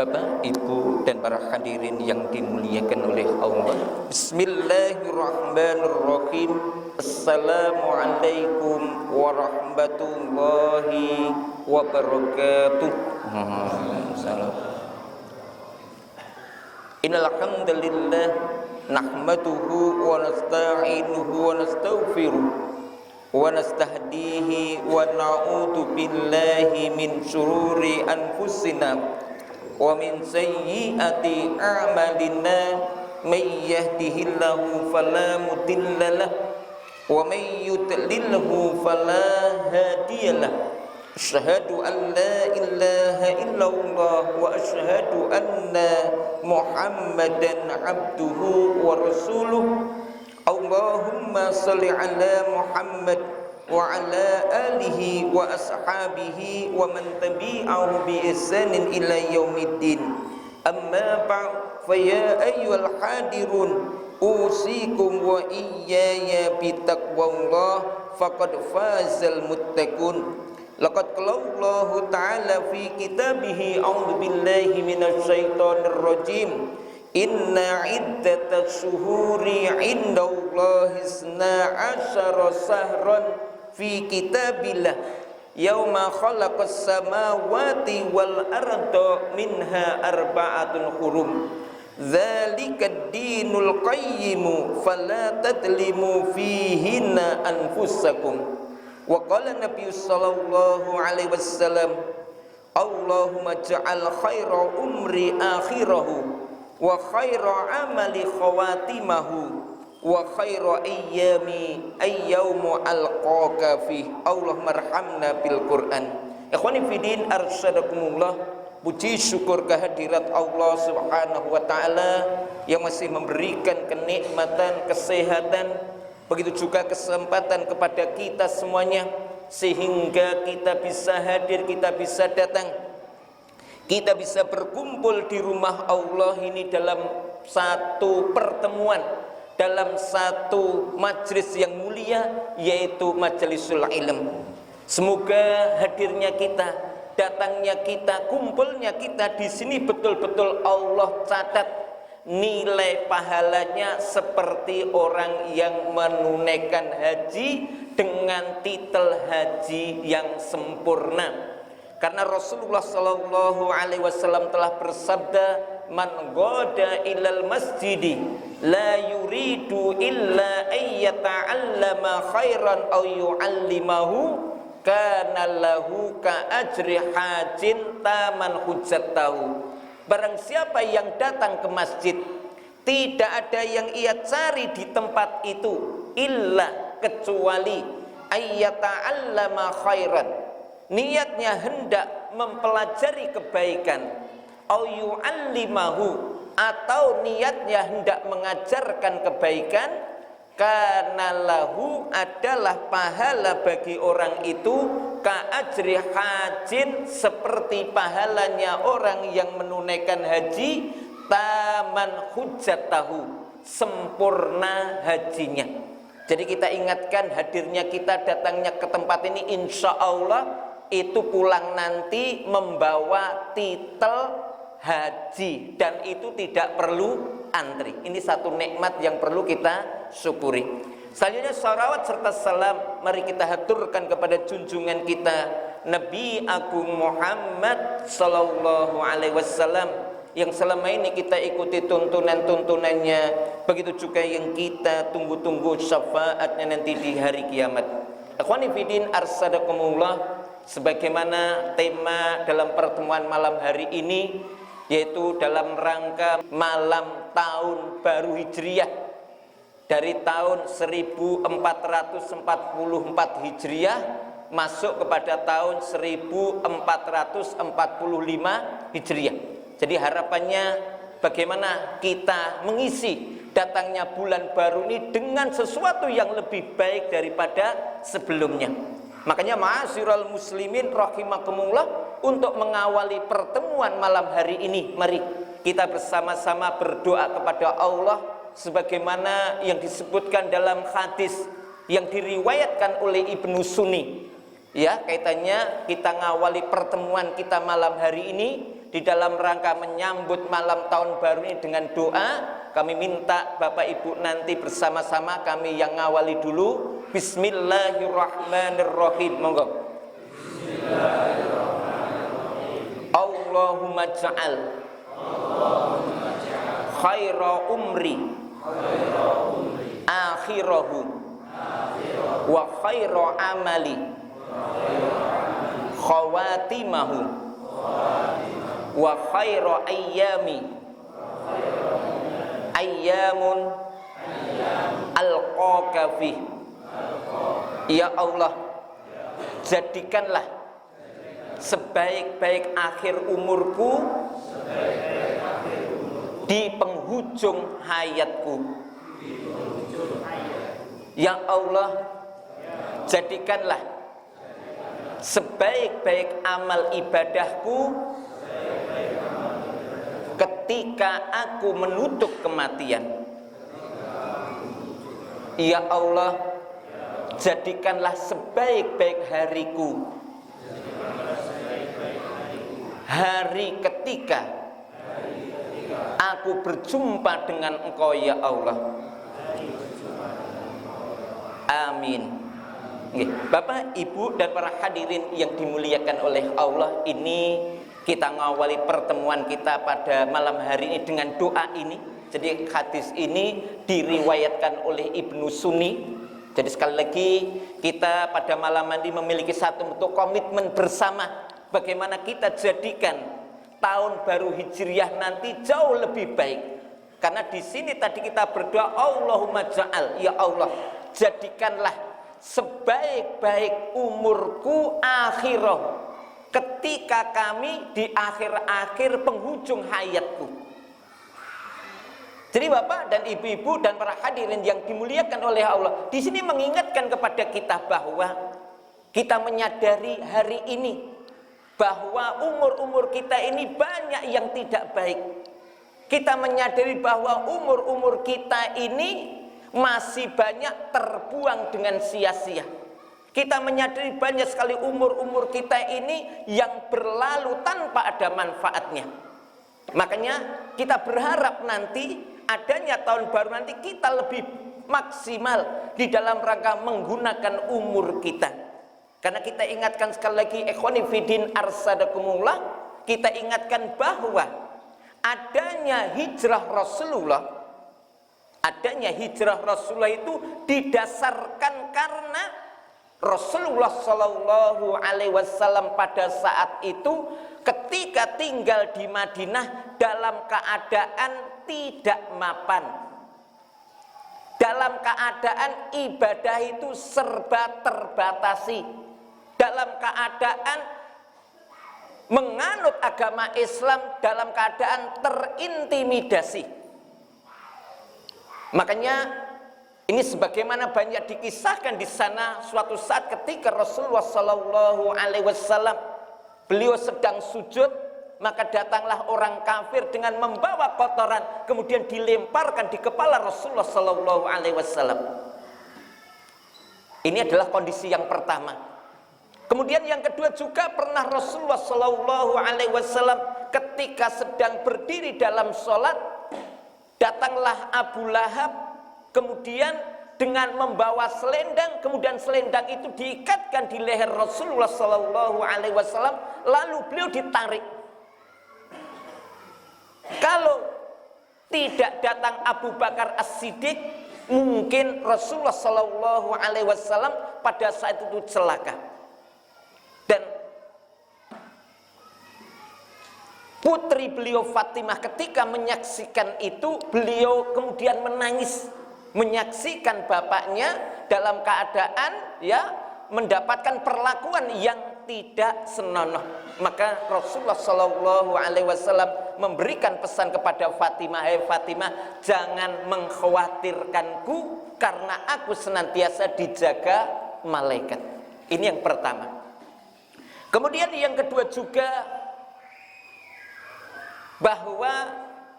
Bapak, Ibu, dan para hadirin yang dimuliakan oleh Allah. Bismillahirrahmanirrahim. Assalamualaikum warahmatullahi wabarakatuh. Salam. Innal hamdalillah nahmaduhu wa nasta'inuhu wa nastaghfiruh wa nastahdihi wa na'udzu billahi min syururi anfusina wa min sayyiati a'malina may yahdihillahu fala mudhillalah wa may yudlilhu fala hadiyalah. Asyhadu an la ilaha illallah wa asyhadu anna Muhammadan abduhu wa rasuluh. Allahumma shalli ala Muhammad wa ala alihi wa ashabihi wa man tabi'ahu bi ihsanin ila yaumiddin. Amma ba'd, fa ya ayyuhal hadirun usikum wa iyaya bi taqwallah faqad fazal muttaqun. Laqad qala Allah ta'ala fi kitabihi a'udzu billahi minasy syaithanir rajim. Inna iddatas syuhuri 'indallahi 12 syahran fi kitabillah yauma khalaqas samawati wal arda minha arba'atun hurum. Dzalikad dinul qayyimu fala tadlimu fihinna anfusakum. Wa qala Nabi sallallahu alaihi wasallam, Allahumma ja'al khaira umri akhirahu wa khaira amali khawatimahu wa khaira ayyami ayyaumu alqaka fi. Allahumma arhamna bil Qur'an. Ikhwani fillah arsyadakumullah, puji syukur kehadirat Allah Subhanahu wa taala yang masih memberikan kenikmatan, kesehatan, begitu juga kesempatan kepada kita semuanya sehingga kita bisa hadir, kita bisa datang, kita bisa berkumpul di rumah Allah ini dalam satu pertemuan, dalam satu majlis yang mulia, yaitu majlisul ilm. Semoga hadirnya kita, datangnya kita, kumpulnya kita di sini betul-betul Allah catat nilai pahalanya seperti orang yang menunaikan haji dengan titel haji yang sempurna. Karena Rasulullah sallallahu alaihi wasallam telah bersabda, man ghada ilal masjidi la yuridu illa ayyata'allama khairan aw yu'allimahu kana lahu ka ajri hajin taman hujjatahu. Barang siapa yang datang ke masjid, tidak ada yang ia cari di tempat itu illa kecuali ayyata'allama khairan, niatnya hendak mempelajari kebaikan, au yu'allimahu, atau niatnya hendak mengajarkan kebaikan, karena lahu adalah pahala bagi orang itu ka ajri hajin, seperti pahalanya orang yang menunaikan haji, taman hujjatahu, sempurna hajinya. Jadi kita ingatkan, hadirnya kita, datangnya ke tempat ini, insya Allah itu pulang nanti membawa titel haji, dan itu tidak perlu antri. Ini satu nikmat yang perlu kita syukuri. Selanjutnya salawat serta salam mari kita haturkan kepada junjungan kita Nabi Agung Muhammad sallallahu alaihi wasallam, yang selama ini kita ikuti tuntunan-tuntunannya, begitu juga yang kita tunggu-tunggu syafaatnya nanti di hari kiamat. Ikhwani fillah arsadakumullah, sebagaimana tema dalam pertemuan malam hari ini, yaitu dalam rangka malam tahun baru Hijriyah, dari tahun 1444 Hijriah masuk kepada tahun 1445 Hijriah. Jadi harapannya bagaimana kita mengisi datangnya bulan baru ini dengan sesuatu yang lebih baik daripada sebelumnya. Makanya ma'asyiral muslimin rahimakumullah, untuk mengawali pertemuan malam hari ini, mari kita bersama-sama berdoa kepada Allah sebagaimana yang disebutkan dalam hadis yang diriwayatkan oleh Ibnu Sunni. Ya, kaitannya kita ngawali pertemuan kita malam hari ini di dalam rangka menyambut malam tahun baru ini dengan doa. Kami minta Bapak Ibu nanti bersama-sama kami yang ngawali dulu. Bismillahirrahmanirrahim. Monggo. Allahumma ja'al khaira umri akhirahu wa khaira amali khawatimahu wa khaira ayyamun alqaka fi. Ya Allah, jadikanlah sebaik-baik akhir umurku di penghujung hayatku. Ya Allah, jadikanlah sebaik-baik amal ibadahku ketika aku menutup kematian. Ya Allah, jadikanlah sebaik-baik hariku hari ketika aku berjumpa dengan Engkau ya Allah. Amin. Bapak, Ibu dan para hadirin yang dimuliakan oleh Allah, ini kita ngawali pertemuan kita pada malam hari ini dengan doa ini. Jadi hadis ini diriwayatkan oleh Ibnu Sunni. Jadi sekali lagi kita pada malam ini memiliki satu bentuk komitmen bersama, bagaimana kita jadikan tahun baru Hijriah nanti jauh lebih baik. Karena di sini tadi kita berdoa, Allahumma ja'al, ya Allah, jadikanlah sebaik-baik umurku akhirah, ketika kami di akhir-akhir penghujung hayatku. Jadi Bapak dan Ibu-ibu dan para hadirin yang dimuliakan oleh Allah, di sini mengingatkan kepada kita bahwa kita menyadari hari ini bahwa umur-umur kita ini banyak yang tidak baik. Kita menyadari bahwa umur-umur kita ini masih banyak terbuang dengan sia-sia. Kita menyadari banyak sekali umur-umur kita ini yang berlalu tanpa ada manfaatnya. Makanya kita berharap nanti adanya tahun baru nanti kita lebih maksimal di dalam rangka menggunakan umur kita. Karena kita ingatkan sekali lagi, ikhwani fiddin arsadakumullah, kita ingatkan bahwa adanya hijrah Rasulullah itu didasarkan karena Rasulullah Shallallahu Alaihi Wasallam pada saat itu ketika tinggal di Madinah dalam keadaan tidak mapan, dalam keadaan ibadah itu serba terbatasi, dalam keadaan menganut agama Islam dalam keadaan terintimidasi. Makanya ini sebagaimana banyak dikisahkan di sana, suatu saat ketika Rasulullah Shallallahu Alaihi Wasallam beliau sedang sujud, maka datanglah orang kafir dengan membawa kotoran, kemudian dilemparkan di kepala Rasulullah Shallallahu Alaihi Wasallam. Ini adalah kondisi yang pertama. Kemudian yang kedua juga pernah Rasulullah Shallallahu Alaihi Wasallam ketika sedang berdiri dalam sholat, datanglah Abu Lahab, kemudian dengan membawa selendang, kemudian selendang itu diikatkan di leher Rasulullah Shallallahu Alaihi Wasallam, lalu beliau ditarik. Kalau tidak datang Abu Bakar As-Siddiq, mungkin Rasulullah Shallallahu Alaihi Wasallam pada saat itu celaka. Dan putri beliau Fatimah ketika menyaksikan itu, beliau kemudian menangis, menyaksikan bapaknya dalam keadaan mendapatkan perlakuan yang tidak senonoh. Maka Rasulullah Shallallahu Alaihi Wasallam memberikan pesan kepada Fatimah, "Hai Fatimah, jangan mengkhawatirkanku karena aku senantiasa dijaga malaikat." Ini yang pertama. Kemudian yang kedua juga bahwa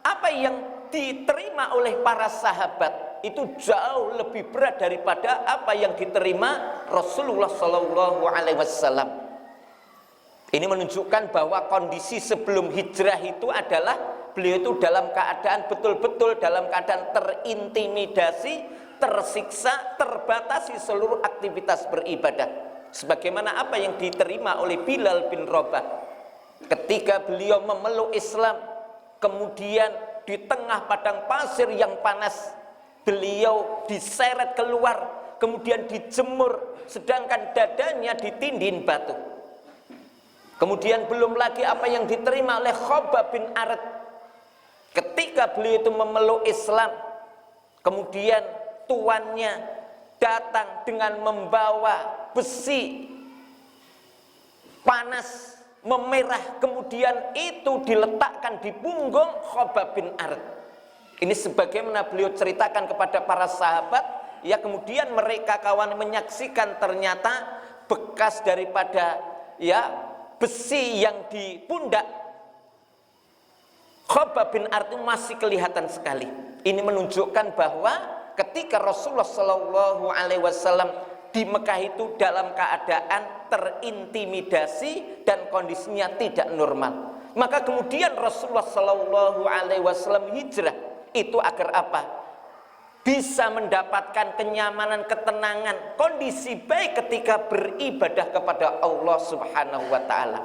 apa yang diterima oleh para sahabat itu jauh lebih berat daripada apa yang diterima Rasulullah Shallallahu Alaihi Wasallam. Ini menunjukkan bahwa kondisi sebelum hijrah itu adalah beliau itu dalam keadaan betul-betul dalam keadaan terintimidasi, tersiksa, terbatasi seluruh aktivitas beribadah. Sebagaimana apa yang diterima oleh Bilal bin Rabah ketika beliau memeluk Islam, kemudian di tengah padang pasir yang panas beliau diseret keluar, kemudian dijemur, sedangkan dadanya ditindih batu. Kemudian belum lagi apa yang diterima oleh Khabbab bin Arat ketika beliau itu memeluk Islam, kemudian tuannya datang dengan membawa besi panas memerah, kemudian itu diletakkan di punggung Khabbab bin Arat. Ini sebagaimana beliau ceritakan kepada para sahabat, ya, kemudian mereka kawan menyaksikan ternyata bekas daripada ya besi yang di pundak Khabbab bin Arat itu masih kelihatan sekali. Ini menunjukkan bahwa ketika Rasulullah Shallallahu Alaihi Wasallam di Mekah itu dalam keadaan terintimidasi dan kondisinya tidak normal, maka kemudian Rasulullah Shallallahu Alaihi Wasallam hijrah itu agar apa? Bisa mendapatkan kenyamanan, ketenangan, kondisi baik ketika beribadah kepada Allah Subhanahu wa Ta'ala.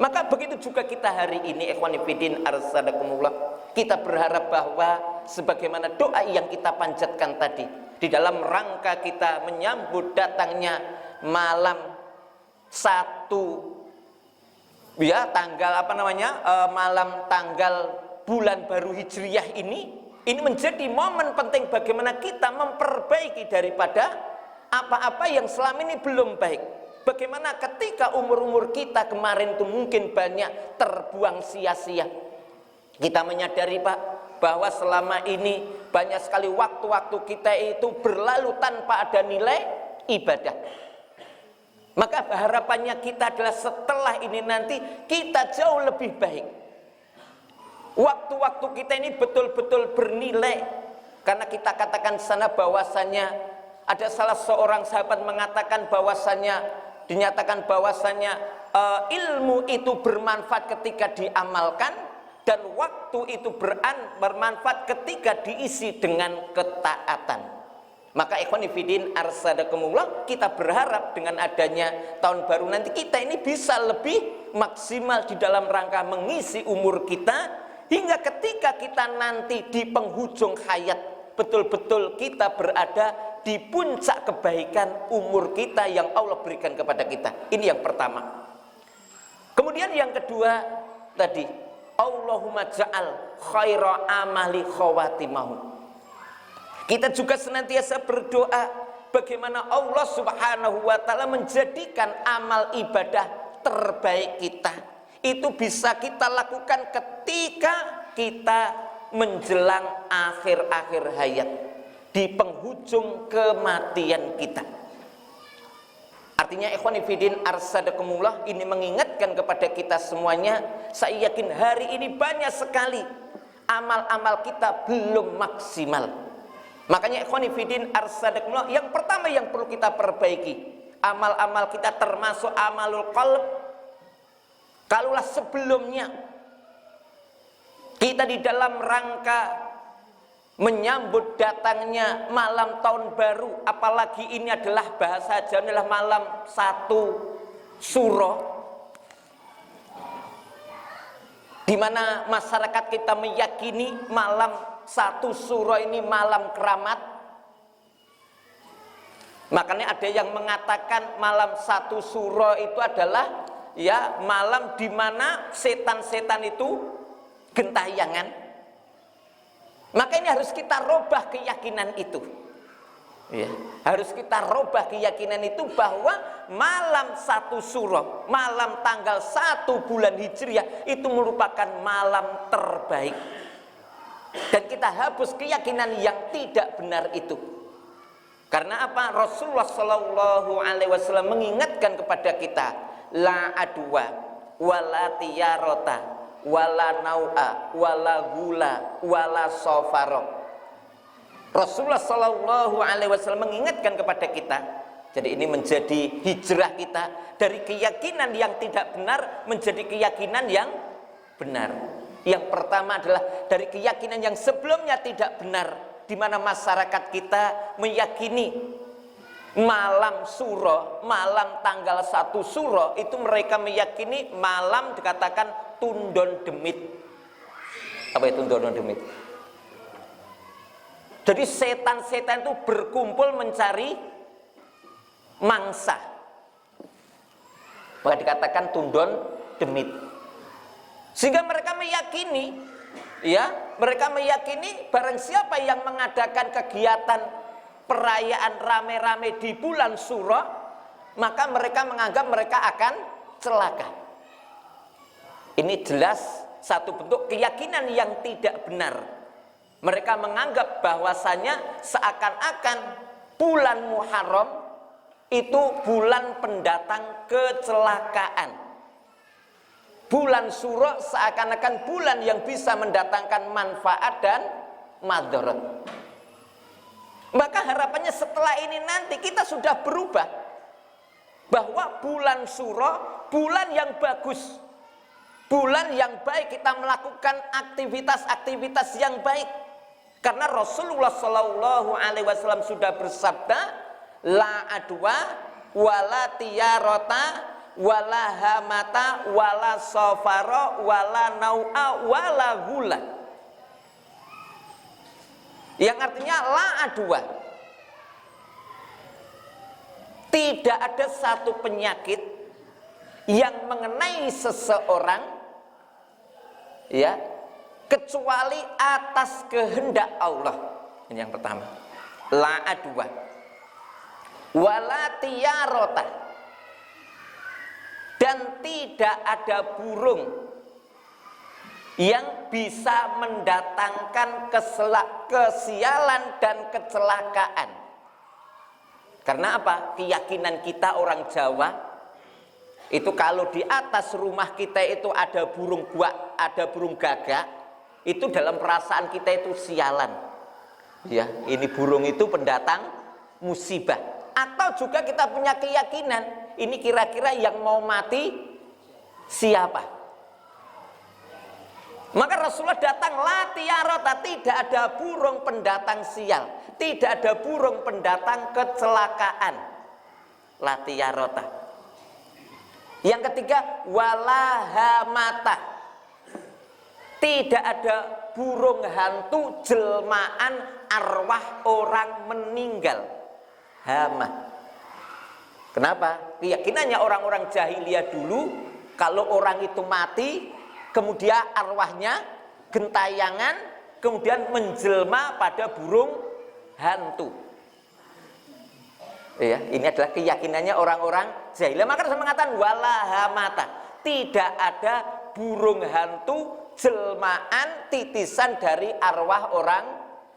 Maka begitu juga kita hari ini, ikhwani fillah arsadakumullah, kita berharap bahwa sebagaimana doa yang kita panjatkan tadi, di dalam rangka kita menyambut datangnya malam malam tanggal bulan baru Hijriyah ini menjadi momen penting bagaimana kita memperbaiki daripada apa-apa yang selama ini belum baik. Bagaimana ketika umur-umur kita kemarin itu mungkin banyak terbuang sia-sia. Kita menyadari Pak, bahwa selama ini banyak sekali waktu-waktu kita itu berlalu tanpa ada nilai ibadah. Maka harapannya kita adalah setelah ini nanti kita jauh lebih baik. Waktu-waktu kita ini betul-betul bernilai. Karena kita katakan sana bahwasannya ada salah seorang sahabat mengatakan bahwasannya, dinyatakan bahwasannya ilmu itu bermanfaat ketika diamalkan, dan waktu itu bermanfaat ketika diisi dengan ketaatan. Maka ikhwani fiddin arsadakumullah, kita berharap dengan adanya tahun baru nanti kita ini bisa lebih maksimal di dalam rangka mengisi umur kita, hingga ketika kita nanti di penghujung hayat betul-betul kita berada di puncak kebaikan umur kita yang Allah berikan kepada kita. Ini yang pertama. Kemudian yang kedua tadi, Allahumma ja'al khaira amali khawatimahu. Kita juga senantiasa berdoa bagaimana Allah Subhanahu wa Ta'ala menjadikan amal ibadah terbaik kita itu bisa kita lakukan ketika kita menjelang akhir-akhir hayat, di penghujung kematian kita. Artinya ikhwani fiddin arsadakumullah, ini mengingatkan kepada kita semuanya. Saya yakin hari ini banyak sekali amal-amal kita belum maksimal. Makanya ikhwani fiddin arsadakumullah, yang pertama yang perlu kita perbaiki amal-amal kita, termasuk amalul qalb. Kalaulah sebelumnya kita di dalam rangka menyambut datangnya malam tahun baru, apalagi ini adalah bahasa Jawa adalah malam 1 Suro, di mana masyarakat kita meyakini malam 1 Suro ini malam keramat. Makanya ada yang mengatakan malam 1 Suro itu adalah ya malam di mana setan-setan itu gentayangan. Maka ini harus kita robah keyakinan itu. Ya, harus kita robah keyakinan itu bahwa malam 1 Suro, malam tanggal 1 bulan Hijriah itu merupakan malam terbaik. Dan kita hapus keyakinan yang tidak benar itu. Karena apa? Rasulullah Shallallahu Alaihi Wasallam mengingatkan kepada kita, la adwa wala tiyarota wala nau'a wala gula wala sofaro. Rasulullah Shallallahu Alaihi Wasallam mengingatkan kepada kita Jadi ini menjadi hijrah kita dari keyakinan yang tidak benar menjadi keyakinan yang benar. Yang pertama adalah dari keyakinan yang sebelumnya tidak benar, di mana masyarakat kita meyakini malam Suro, malam tanggal 1 Suro itu mereka meyakini malam dikatakan tundon demit. Apa itu tundon demit? Jadi setan-setan itu berkumpul mencari mangsa, maka dikatakan tundon demit. Sehingga mereka meyakini, ya, mereka meyakini barang siapa yang mengadakan kegiatan perayaan rame-rame di bulan Suro, maka mereka menganggap mereka akan celaka. Ini jelas satu bentuk keyakinan yang tidak benar. Mereka menganggap bahwasanya seakan-akan bulan Muharram itu bulan pendatang kecelakaan. Bulan Suro seakan-akan bulan yang bisa mendatangkan manfaat dan madarat. Maka harapannya setelah ini nanti kita sudah berubah, bahwa bulan Suro bulan yang bagus, bulan yang baik, kita melakukan aktivitas-aktivitas yang baik. Karena Rasulullah Shallallahu Alaihi Wasallam sudah bersabda, la adwa wala tiyarota wala hamata wala sofaro wala nau'a wala gula, yang artinya la adwa, tidak ada satu penyakit yang mengenai seseorang, ya, kecuali atas kehendak Allah. Ini yang pertama, la adwa wala tiyarota, dan tidak ada burung yang bisa mendatangkan kesialan dan kecelakaan. Karena apa? Keyakinan kita orang Jawa itu kalau di atas rumah kita itu ada burung buak, ada burung gagak, itu dalam perasaan kita itu sialan. Ya, ini burung itu pendatang musibah. Atau juga kita punya keyakinan, ini kira-kira yang mau mati siapa? Maka Rasulullah datang, la tiyarota, tidak ada burung pendatang sial, tidak ada burung pendatang kecelakaan. La tiyarota. Yang ketiga, wala hamata, tidak ada burung hantu jelmaan arwah orang meninggal. Hama. Kenapa? Keyakinannya orang-orang jahiliyah dulu, kalau orang itu mati, kemudian arwahnya gentayangan, kemudian menjelma pada burung hantu. Ya, ini adalah keyakinannya orang-orang jahiliyah. Maka Rasul mengatakan wala hamata, tidak ada burung hantu jelmaan titisan dari arwah orang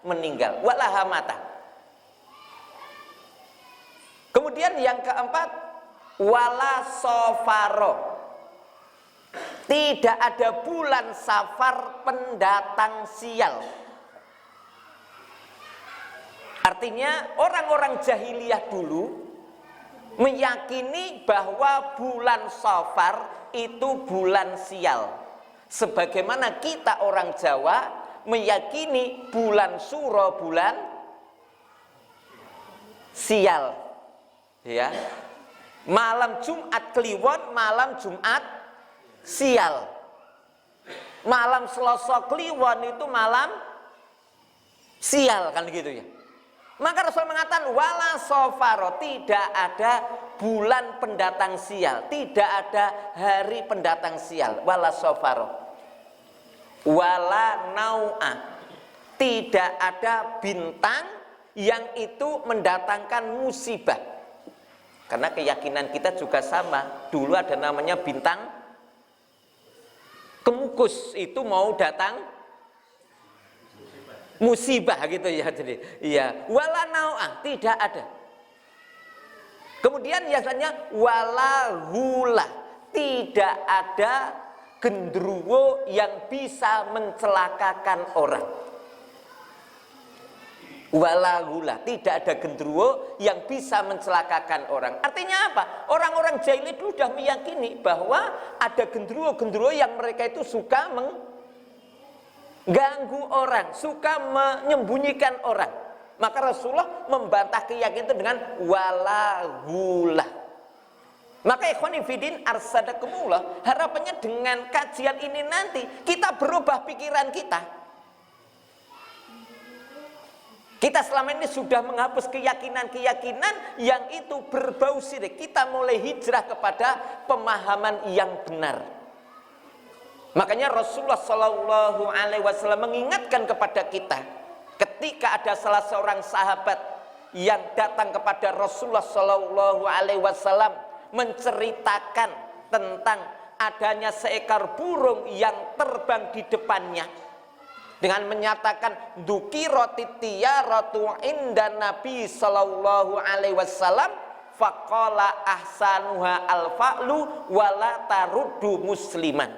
meninggal. Wala hamata. Kemudian yang keempat, wala sofaro, tidak ada bulan Safar pendatang sial. Artinya orang-orang jahiliyah dulu meyakini bahwa bulan Safar itu bulan sial, sebagaimana kita orang Jawa meyakini bulan Suro bulan sial. Ya, malam Jumat Kliwon, malam Jumat sial. Malam Selasa Kliwon itu malam sial, kan gitu ya. Maka Rasul mengatakan wala sofaro, tidak ada bulan pendatang sial, tidak ada hari pendatang sial. Wala sofaro, wala nau'a, tidak ada bintang yang itu mendatangkan musibah. Karena keyakinan kita juga sama. Dulu ada namanya bintang Kemukus, itu mau datang musibah gitu ya. Jadi, iya, wala nau'ah, tidak ada. Kemudian biasanya wala hula, tidak ada genderuwo yang bisa mencelakakan orang. wala gula, tidak ada genderuwo yang bisa mencelakakan orang. Artinya apa? Orang-orang jahiliyah itu sudah meyakini bahwa ada genderuwo-genderuwo yang mereka itu suka mengganggu orang, suka menyembunyikan orang. Maka Rasulullah membantah keyakinan itu dengan wala gula. Maka ikhwani fillah arsadakumullah, harapannya dengan kajian ini nanti kita berubah pikiran kita. Kita selama ini sudah menghapus keyakinan-keyakinan yang itu berbau syirik. Kita mulai hijrah kepada pemahaman yang benar. Makanya Rasulullah Shallallahu Alaihi Wasallam mengingatkan kepada kita, ketika ada salah seorang sahabat yang datang kepada Rasulullah Shallallahu Alaihi Wasallam menceritakan tentang adanya seekor burung yang terbang di depannya, dengan menyatakan dzukirati tiyaratu inda Nabi sallallahu alaihi wasallam faqala ahsanuha al-fa'lu wala taruddu musliman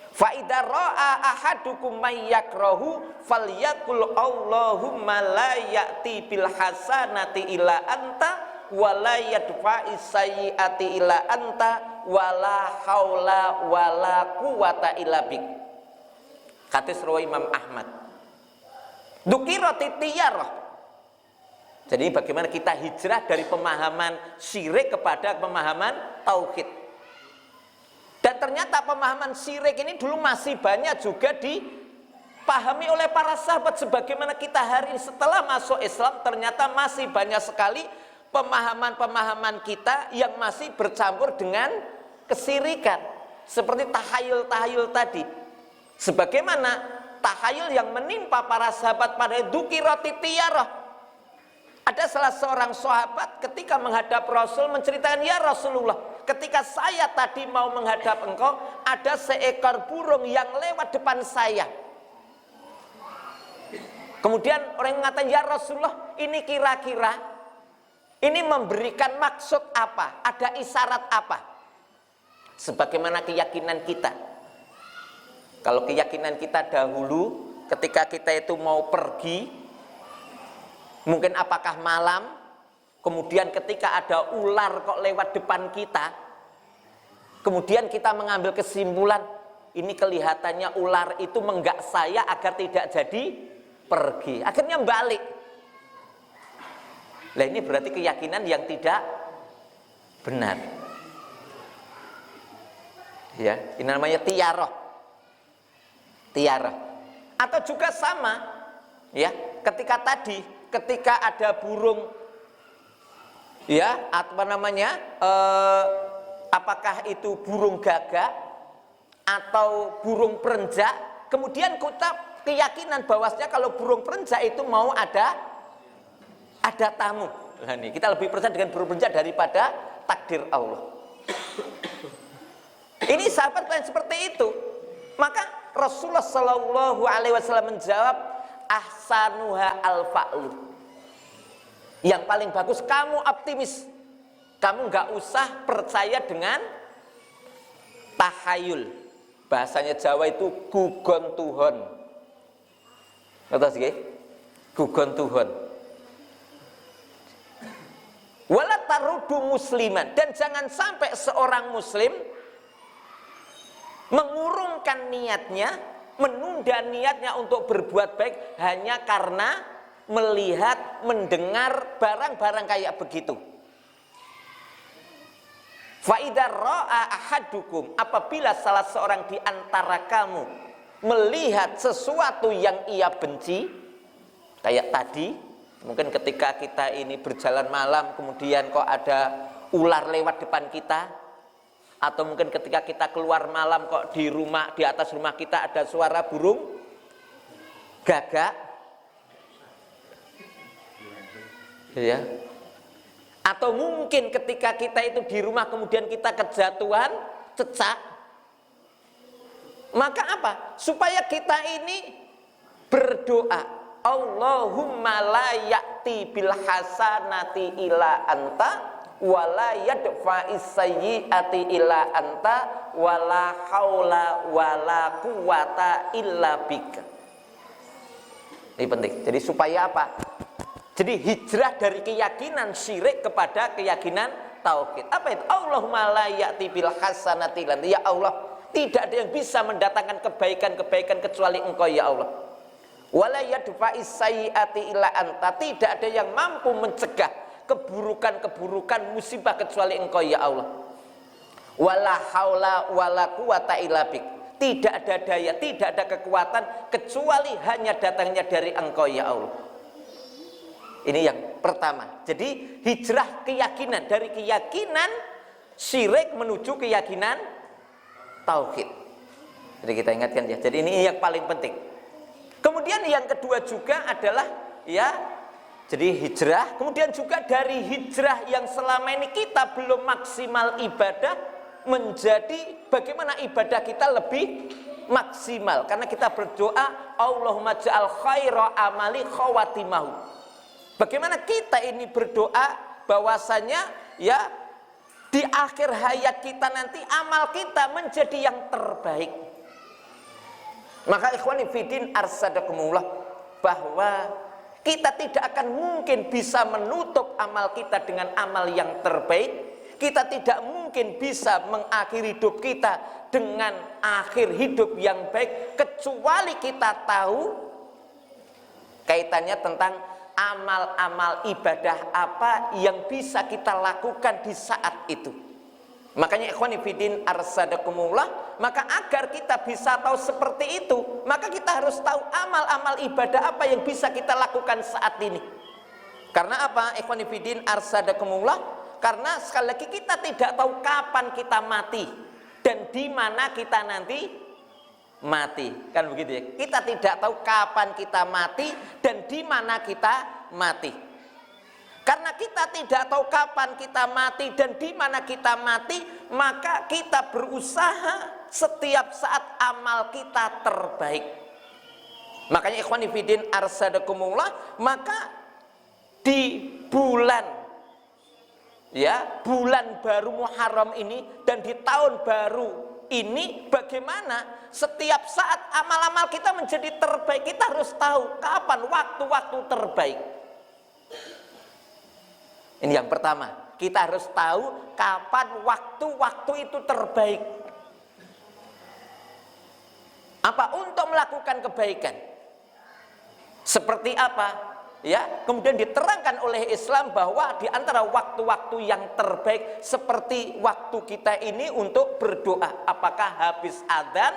fa idza ra'a ahadukum may yakrahu falyakul Allahumma la ya'ti bil hasanati illa anta wala yadfa'i sayyi'ati illa anta wala haula wala quwata illa bik. Hadis riwayat Imam Ahmad. Dzukirati tiyarah. Jadi bagaimana kita hijrah dari pemahaman syirik kepada pemahaman tauhid. Dan ternyata pemahaman syirik ini dulu masih banyak juga dipahami oleh para sahabat. Sebagaimana kita hari ini setelah masuk Islam, ternyata masih banyak sekali pemahaman-pemahaman kita yang masih bercampur dengan kesyirikan. Seperti tahayul-tahayul tadi. Sebagaimana tahayul yang menimpa para sahabat pada dzukirati tiyarah. Ada salah seorang sahabat ketika menghadap Rasul menceritakan, ya Rasulullah, ketika saya tadi mau menghadap engkau, ada seekor burung yang lewat depan saya. Kemudian orang mengatakan, ya Rasulullah, ini kira-kira ini memberikan maksud apa? Ada isyarat apa? Sebagaimana keyakinan kita. Kalau keyakinan kita dahulu, ketika kita itu mau pergi, mungkin apakah malam, kemudian ketika ada ular kok lewat depan kita, kemudian kita mengambil kesimpulan, ini kelihatannya ular itu menggak saya agar tidak jadi pergi. Akhirnya balik. Lah ini berarti keyakinan yang tidak benar. Ya, ini namanya tiarah. Tiarah. Atau juga sama, ya, ketika ada burung, ya, apa namanya? Apakah itu burung gagak atau burung perenjak? Kemudian kita keyakinan bahwasanya kalau burung perenjak itu mau ada tamu. Nah, nih, kita lebih percaya dengan burung perenjak daripada takdir Allah. Ini sahabat lain seperti itu. Maka Rasulullah Shallallahu Alaihi Wasallam menjawab, ahsanuha al-fa'lu. Yang paling bagus kamu optimis. Kamu nggak usah percaya dengan tahayul. Bahasanya Jawa itu gugon tuhon. Ngertos nggih? Gugon tuhon. Wala tarudu musliman, dan jangan sampai seorang muslim mengurungkan niatnya, menunda niatnya untuk berbuat baik hanya karena melihat, mendengar barang-barang kayak begitu. Fa idza ra'a ahadukum, apabila salah seorang di antara kamu melihat sesuatu yang ia benci, kayak tadi mungkin ketika kita ini berjalan malam, kemudian kok ada ular lewat depan kita, atau mungkin ketika kita keluar malam kok di rumah, di atas rumah kita ada suara burung gagak, ya. Atau mungkin ketika kita itu di rumah kemudian kita kejatuhan cecak, maka apa? Supaya kita ini berdoa, Allahumma la ya'ti bil hasanati ila anta wa la yadfa'is sayyi'ati ila anta wa la haula wa la quwata illa bika. Ini penting. Jadi supaya apa? Jadi hijrah dari keyakinan syirik kepada keyakinan tauhid. Apa itu? Allahumma la ya'ti bil hasanati lan. Ya Allah, tidak ada yang bisa mendatangkan kebaikan-kebaikan kecuali Engkau ya Allah. Wala yadfa'is sayyi'ati illa anta. Tidak ada yang mampu mencegah keburukan-keburukan musibah kecuali Engkau ya Allah. Wala haula wala quwata illa bik. Tidak ada daya, tidak ada kekuatan kecuali hanya datangnya dari Engkau ya Allah. Ini yang pertama. Jadi hijrah keyakinan, dari keyakinan syirik menuju keyakinan tauhid. Jadi kita ingatkan ya. Jadi ini yang paling penting. Kemudian yang kedua juga adalah ya, jadi hijrah. Kemudian juga dari hijrah yang selama ini kita belum maksimal ibadah, menjadi bagaimana ibadah kita lebih maksimal. Karena kita berdoa, Allahumma ja'al khaira amali khawatimahu. Bagaimana kita ini berdoa bahwasanya ya di akhir hayat kita nanti amal kita menjadi yang terbaik. Maka ikhwani fiddin arsadakumullah, bahwa kita tidak akan mungkin bisa menutup amal kita dengan amal yang terbaik. Kita tidak mungkin bisa mengakhiri hidup kita dengan akhir hidup yang baik, kecuali kita tahu kaitannya tentang amal-amal ibadah apa yang bisa kita lakukan di saat itu. Makanya ikhwani fiddin arsadakumullah, maka agar kita bisa tahu seperti itu, maka kita harus tahu amal-amal ibadah apa yang bisa kita lakukan saat ini. Karena apa ikhwani fiddin arsadakumullah? Karena sekali lagi kita tidak tahu kapan kita mati dan di mana kita nanti mati, kan begitu ya? Kita tidak tahu kapan kita mati dan di mana kita mati. Karena kita tidak tahu kapan kita mati dan di mana kita mati, maka kita berusaha setiap saat amal kita terbaik. Makanya ikhwani fiddin arsadakumullah, maka di bulan baru Muharram ini dan di tahun baru ini, bagaimana setiap saat amal-amal kita menjadi terbaik. Kita harus tahu kapan waktu-waktu terbaik. Ini yang pertama, kita harus tahu kapan waktu-waktu itu terbaik. Apa? Untuk melakukan kebaikan. Seperti apa? Ya, kemudian diterangkan oleh Islam bahwa di antara waktu-waktu yang terbaik seperti waktu kita ini untuk berdoa. Apakah habis adzan,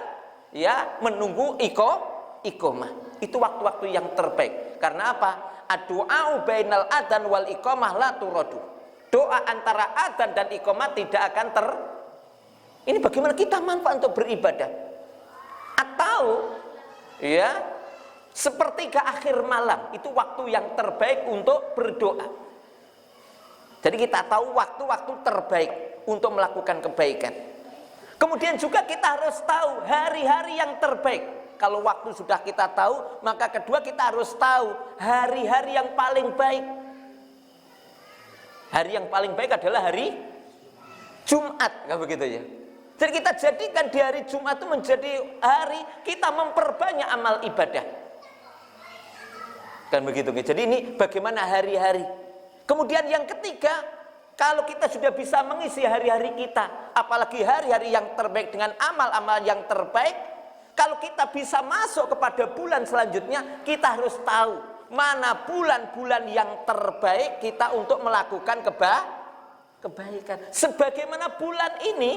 ya, menunggu iqamah. Itu waktu-waktu yang terbaik. Karena apa? Ad-du'a bainal adzan wal iqamah la turadu. Doa antara adzan dan iqamah tidak akan Ini bagaimana kita manfaat untuk beribadah. Atau ya, sepertiga akhir malam, itu waktu yang terbaik untuk berdoa. Jadi kita tahu waktu-waktu terbaik untuk melakukan kebaikan. Kemudian juga kita harus tahu hari-hari yang terbaik. Kalau waktu sudah kita tahu, maka kedua kita harus tahu hari-hari yang paling baik. Hari yang paling baik adalah hari Jumat, nggak begitu ya? Jadi kita jadikan di hari Jumat itu menjadi hari kita memperbanyak amal ibadah. Kan begitu. Jadi ini bagaimana hari-hari. Kemudian yang ketiga, kalau kita sudah bisa mengisi hari-hari kita, apalagi hari-hari yang terbaik dengan amal-amal yang terbaik, kalau kita bisa masuk kepada bulan selanjutnya, kita harus tahu mana bulan-bulan yang terbaik kita untuk melakukan kebaikan. Sebagaimana bulan ini,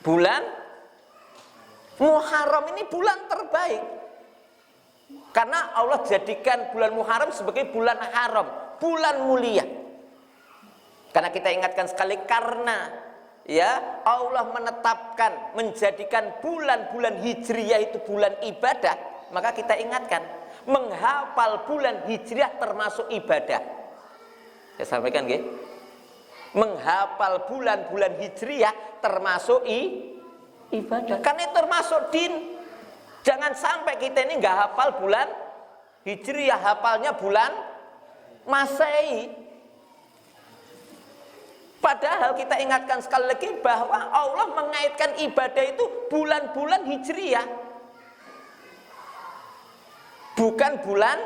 bulan Muharram ini bulan terbaik. Karena Allah jadikan bulan Muharram sebagai bulan haram, bulan mulia. Karena kita ingatkan sekali, karena ya Allah menetapkan, menjadikan bulan-bulan hijriyah itu bulan ibadah, maka kita ingatkan, menghafal bulan hijriyah termasuk ibadah. Saya sampaikan nggih. Menghafal bulan-bulan hijriyah termasuk ibadah. Karena itu termasuk din. Jangan sampai kita ini nggak hafal bulan hijriyah, hafalnya bulan Masehi. Padahal kita ingatkan sekali lagi bahwa Allah mengaitkan ibadah itu bulan-bulan hijriyah. bukan bulan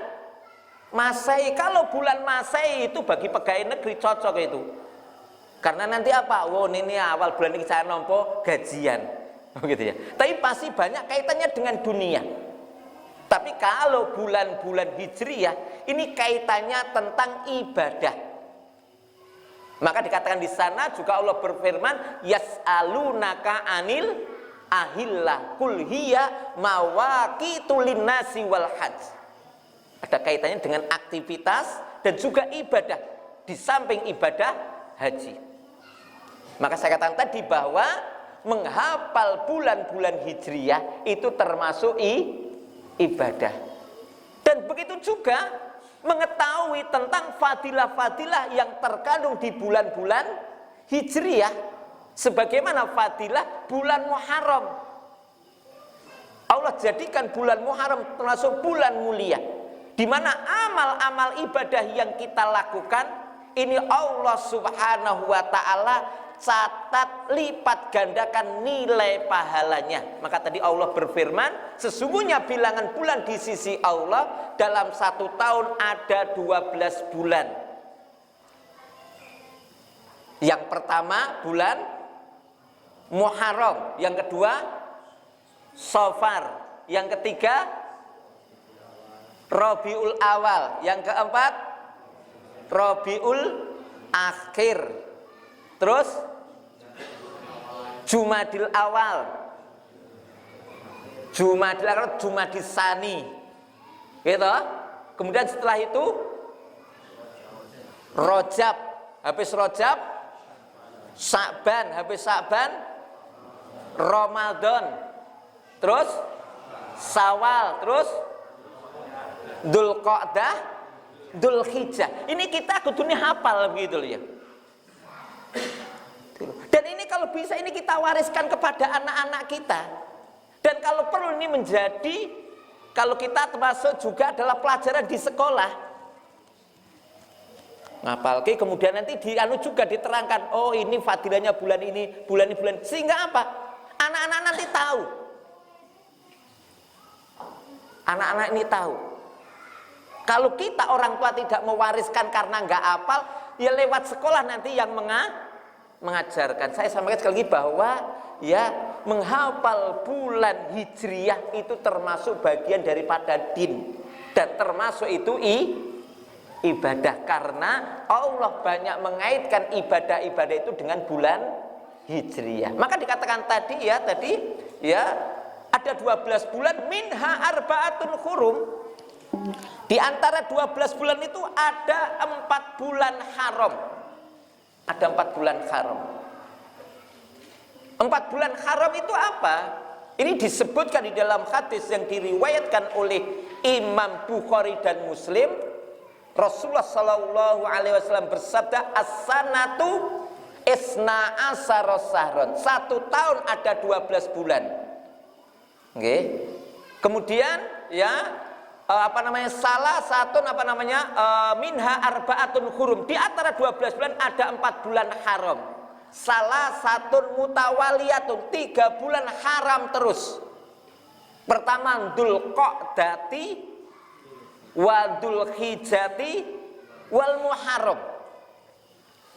Masehi. Kalau bulan Masehi itu bagi pegawai negeri cocok itu. Karena nanti apa? Oh ini awal bulan ini saya nompo gajian. Begitu ya. Tapi pasti banyak kaitannya dengan dunia. Tapi kalau bulan-bulan Hijriyah ini kaitannya tentang ibadah. Maka dikatakan di sana juga Allah berfirman, yas'alunaka anil ahillah kul hiya mawaqitu linnasi wal hajj. Ada kaitannya dengan aktivitas dan juga ibadah di samping ibadah haji. Maka saya katakan tadi bahwa menghafal bulan-bulan Hijriyah itu termasuk ibadah. Dan begitu juga mengetahui tentang fadilah-fadilah yang terkandung di bulan-bulan Hijriyah, sebagaimana fadilah bulan Muharram. Allah jadikan bulan Muharram termasuk bulan mulia, di mana amal-amal ibadah yang kita lakukan ini Allah Subhanahu wa taala catat lipat gandakan nilai pahalanya. Maka tadi Allah berfirman, sesungguhnya bilangan bulan di sisi Allah dalam 1 tahun ada 12 bulan. Yang pertama bulan Muharram, yang kedua Safar, yang ketiga Rabiul Awal, yang keempat Rabiul Akhir, terus Jumadil Awal, Jumadil Sani, gitu. Kemudian setelah itu Rajab, habis Rajab Sya'ban, habis Sya'ban Ramadan, terus Syawal, terus Dzulqa'dah, Dzulhijjah. Ini kita kudune hafal begitu loh ya. Dan ini kalau bisa ini kita wariskan kepada anak-anak kita. Dan kalau perlu ini menjadi, kalau kita termasuk juga adalah pelajaran di sekolah. Ngapalke kemudian nanti juga diterangkan, oh ini fadilahnya bulan ini, bulan ini, bulan ini. Sehingga apa? Anak-anak nanti tahu. Anak-anak ini tahu. Kalau kita orang tua tidak mewariskan karena nggak hafal, ya lewat sekolah nanti yang mengajarkan. Saya sampaikan sekali lagi bahwa ya menghafal bulan Hijriyah itu termasuk bagian daripada din, dan termasuk itu ibadah, karena Allah banyak mengaitkan ibadah-ibadah itu dengan bulan Hijriyah. Maka dikatakan tadi ya ada 12 bulan, minha arba'atun hurum. Di antara 12 bulan itu ada 4 bulan haram. Ada 4 bulan haram. 4 bulan haram itu apa? Ini disebutkan di dalam hadis yang diriwayatkan oleh Imam Bukhari dan Muslim. Rasulullah Shallallahu Alaihi Wasallam bersabda, as-sanatu isna asara sahron. 1 tahun ada 12 bulan. Oke. Kemudian salah satu minha arba'atun hurum. Di antara 12 bulan ada 4 bulan haram. Salah satu mutawaliyatun, 3 bulan haram terus. Pertama Dzulqa'dati wa Dzulhijjati wal Muharram.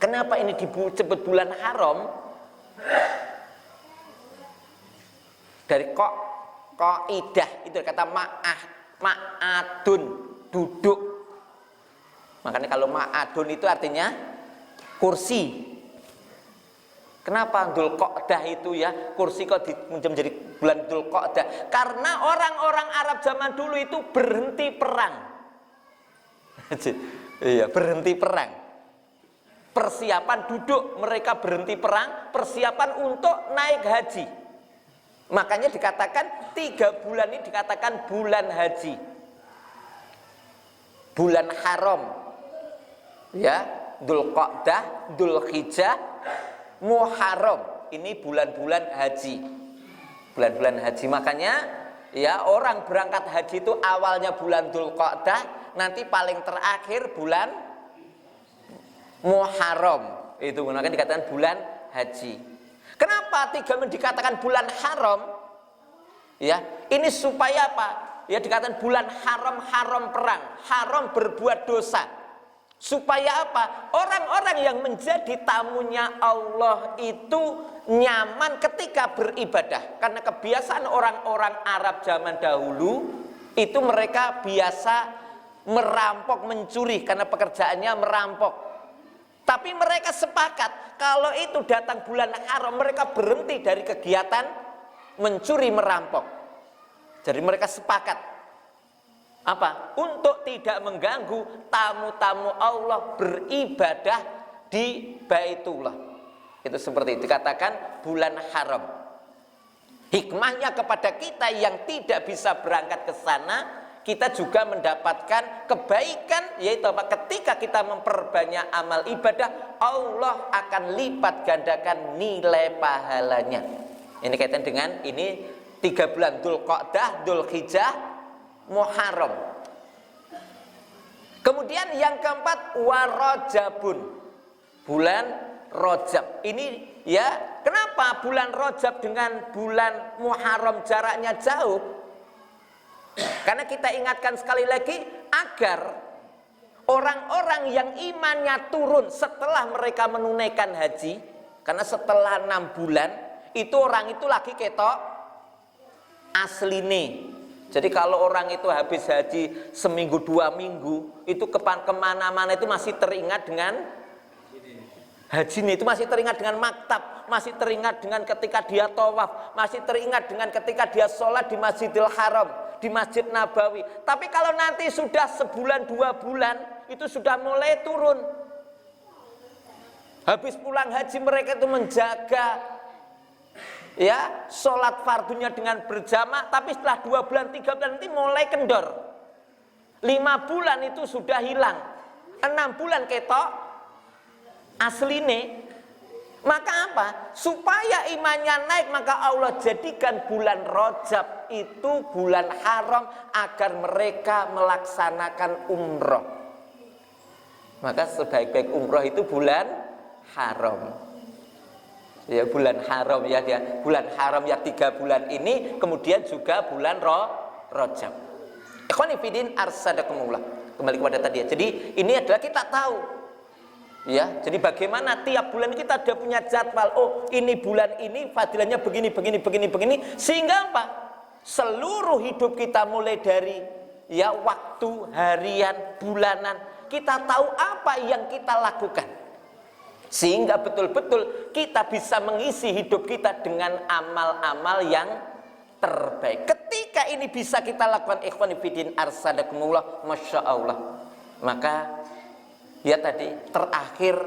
Kenapa ini disebut bulan haram? Dari qaidah itu kata ma'adun, duduk. Makanya kalau ma'adun itu artinya kursi. Kenapa Dzulqa'dah itu ya kursi kok menjadi bulan Dzulqa'dah? Karena orang-orang Arab zaman dulu itu berhenti perang. Iya, berhenti perang. Persiapan duduk, mereka berhenti perang, persiapan untuk naik haji. Makanya dikatakan 3 bulan ini dikatakan bulan haji, bulan haram, ya, Dzulqa'dah, Dzulhijjah, Muharram. Ini bulan-bulan haji, bulan-bulan haji. Makanya ya orang berangkat haji itu awalnya bulan Dzulqa'dah, nanti paling terakhir bulan Muharram. Itu makanya dikatakan bulan haji. Kenapa 3 dikatakan bulan haram? Ya, ini supaya apa? Ya dikatakan bulan haram, haram perang, haram berbuat dosa. Supaya apa? Orang-orang yang menjadi tamunya Allah itu nyaman ketika beribadah. Karena kebiasaan orang-orang Arab zaman dahulu itu mereka biasa merampok, mencuri karena pekerjaannya merampok. Tapi mereka sepakat kalau itu datang bulan haram, mereka berhenti dari kegiatan mencuri, merampok. Jadi mereka sepakat apa? Untuk tidak mengganggu tamu-tamu Allah beribadah di Baitullah. Itu seperti itu dikatakan bulan haram. Hikmahnya kepada kita yang tidak bisa berangkat ke sana, kita juga mendapatkan kebaikan, yaitu apa? Ketika kita memperbanyak amal ibadah, Allah akan lipat gandakan nilai pahalanya. Ini kaitan dengan ini 3 bulan Dzulqa'dah, Dzulhijjah, Muharram. Kemudian yang keempat Warajabun, bulan Rajab. Ini ya, kenapa bulan Rajab dengan bulan Muharram jaraknya jauh? Karena kita ingatkan sekali lagi agar orang-orang yang imannya turun setelah mereka menunaikan haji, karena setelah 6 bulan itu orang itu lagi ketok asline. Jadi kalau orang itu habis haji seminggu 2 minggu itu kemana-mana itu masih teringat dengan haji ini, itu masih teringat dengan maktab, masih teringat dengan ketika dia tawaf, masih teringat dengan ketika dia sholat di Masjidil Haram, di Masjid Nabawi. Tapi kalau nanti sudah sebulan 2 bulan itu sudah mulai turun. Habis pulang haji mereka itu menjaga ya sholat fardunya dengan berjamaah, tapi setelah 2 bulan 3 bulan nanti mulai kendor. 5 bulan itu sudah hilang, 6 bulan ketok asline. Maka apa? Supaya imannya naik, maka Allah jadikan bulan Rajab itu bulan haram agar mereka melaksanakan umroh. Maka sebaik-baik umroh itu bulan haram. Ya bulan haram ya dia. Bulan haram ya 3 bulan ini, kemudian juga bulan Rajab. Ikhwani fillah arsadakumullah. Kembali kepada tadi ya. Jadi ini adalah kita tahu. Ya, jadi bagaimana tiap bulan kita ada punya jadwal. Oh, ini bulan ini fadilahnya begini, sehingga apa? Seluruh hidup kita mulai dari ya waktu, harian, bulanan, kita tahu apa yang kita lakukan. Sehingga betul-betul kita bisa mengisi hidup kita dengan amal-amal yang terbaik. Ketika ini bisa kita lakukan, ikhwani fiddin arsadakumullah, masya Allah. Maka ya tadi terakhir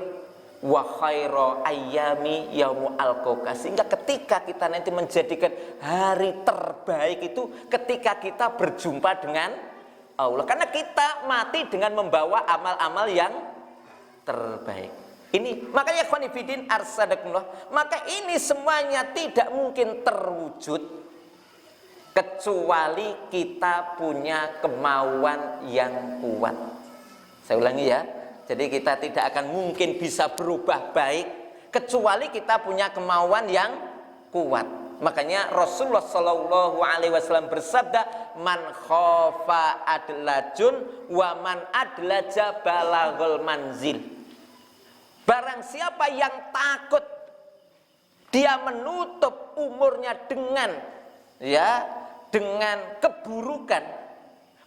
wa khairu ayyami yaumu alqoka, sehingga ketika kita nanti menjadikan hari terbaik itu ketika kita berjumpa dengan Allah, karena kita mati dengan membawa amal-amal yang terbaik. Ini makanya ikhwani fiddin arsadakumullah, maka ini semuanya tidak mungkin terwujud kecuali kita punya kemauan yang kuat. Saya ulangi ya. Jadi kita tidak akan mungkin bisa berubah baik kecuali kita punya kemauan yang kuat. Makanya Rasulullah Shallallahu Alaihi Wasallam bersabda, "Man khofa adlajun, wa man adlaja balaghul manzil." Barang siapa yang takut, dia menutup umurnya dengan keburukan.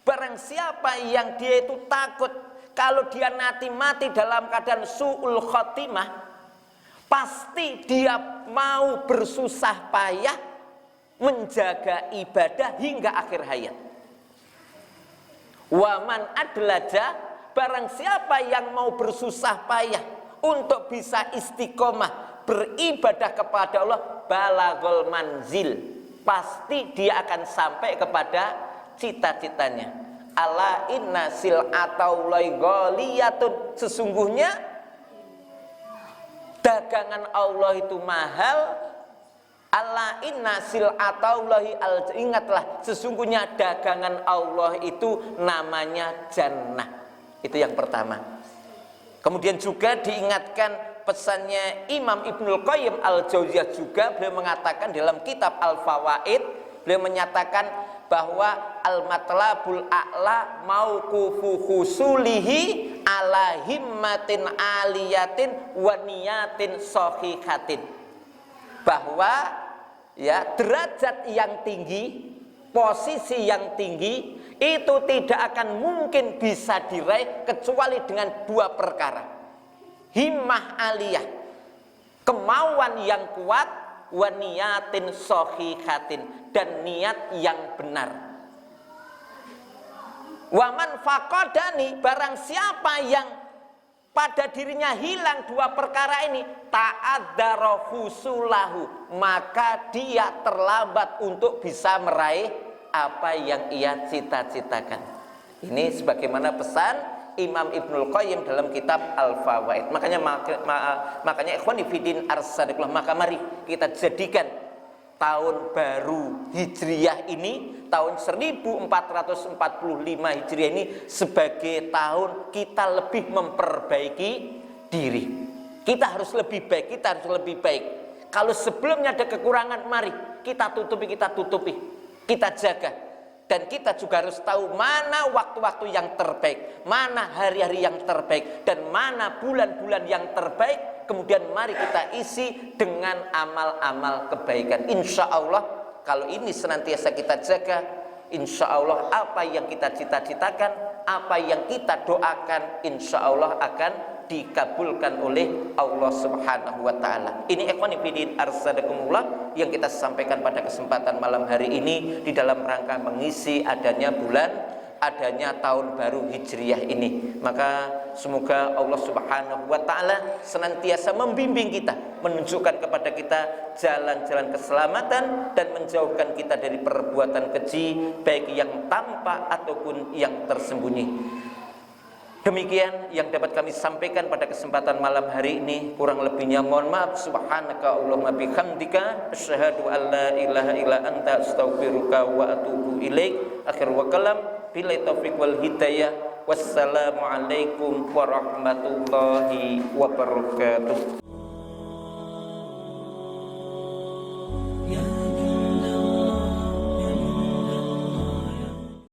Barang siapa yang dia itu takut kalau dia nanti mati dalam keadaan su'ul khotimah, pasti dia mau bersusah payah menjaga ibadah hingga akhir hayat. Waman adlaja, barang siapa yang mau bersusah payah untuk bisa istiqomah beribadah kepada Allah, balaghul manzil, pasti dia akan sampai kepada cita-citanya. Ala inna sil'atallahi ghaliyatun, sesungguhnya dagangan Allah itu mahal. Ala inna sil'atallahi ingatlah sesungguhnya dagangan Allah itu namanya jannah. Itu yang pertama. Kemudian juga diingatkan pesannya Imam Ibnul Qayyim al-Jauziyah juga, beliau mengatakan dalam kitab Al-Fawaid, beliau menyatakan bahwa al-matlabul a'la mauqufu husulihi ala himmatin aliyatin wa niyatin sahihatin, bahwa ya derajat yang tinggi, posisi yang tinggi itu tidak akan mungkin bisa diraih kecuali dengan dua perkara: himmah aliyah, kemauan yang kuat, wa niyatin sahihatin, dan niat yang benar. Waman faqadani, barang siapa yang pada dirinya hilang dua perkara ini, ta'adzara husulahu, maka dia terlambat untuk bisa meraih apa yang ia cita-citakan. Ini sebagaimana pesan Imam Ibnul Qayyim dalam kitab Al-Fawaid. Makanya ikhwani fiddin arsadillah, maka mari kita jadikan tahun baru Hijriyah ini, tahun 1445 Hijriah ini sebagai tahun kita lebih memperbaiki diri. Kita harus lebih baik, kita harus lebih baik. Kalau sebelumnya ada kekurangan, mari kita tutupi, kita jaga. Dan kita juga harus tahu mana waktu-waktu yang terbaik, mana hari-hari yang terbaik, dan mana bulan-bulan yang terbaik. Kemudian mari kita isi dengan amal-amal kebaikan. Insya Allah kalau ini senantiasa kita jaga, insya Allah apa yang kita cita-citakan, apa yang kita doakan, insya Allah akan dikabulkan oleh Allah Subhanahu wa ta'ala. Ini ikhwani fiddin arsadakumullah yang kita sampaikan pada kesempatan malam hari ini di dalam rangka mengisi adanya tahun baru Hijriyah ini. Maka semoga Allah Subhanahu wa ta'ala senantiasa membimbing kita, menunjukkan kepada kita jalan-jalan keselamatan, dan menjauhkan kita dari perbuatan keji, baik yang tampak ataupun yang tersembunyi. Demikian yang dapat kami sampaikan pada kesempatan malam hari ini. Kurang lebihnya mohon maaf. Subhanaka Allahumma bihamdika asyhadu an la ilaha illa anta astaghfiruka wa atubu ilaik. Akhir wa kalam, billahi taufiq wal hidayah. Wassalamualaikum warahmatullahi wabarakatuh.